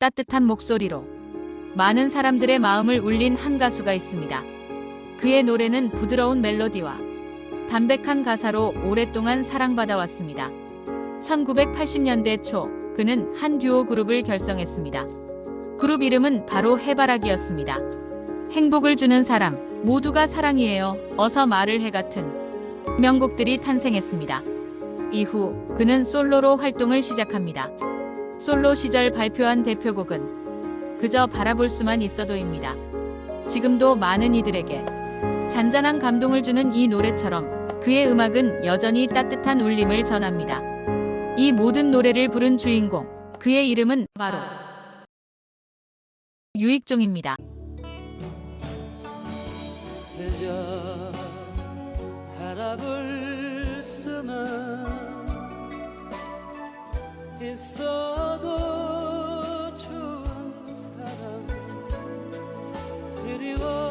따뜻한 목소리로 많은 사람들의 마음을 울린 한 가수가 있습니다. 그의 노래는 부드러운 멜로디와 담백한 가사로 오랫동안 사랑받아왔습니다. 1980년대 초 그는 한 듀오 그룹을 결성했습니다. 그룹 이름은 바로 해바라기였습니다. 행복을 주는 사람, 모두가 사랑이에요. 어서 말을 해 같은 명곡들이 탄생했습니다. 이후 그는 솔로로 활동을 시작합니다. 솔로 시절 발표한 대표곡은 그저 바라볼 수만 있어도입니다. 지금도 많은 이들에게 잔잔한 감동을 주는 이 노래처럼 그의 음악은 여전히 따뜻한 울림을 전합니다. 이 모든 노래를 부른 주인공, 그의 이름은 바로 유익종입니다. 그저 바라볼 수만 있어도 좋은 사람 그리워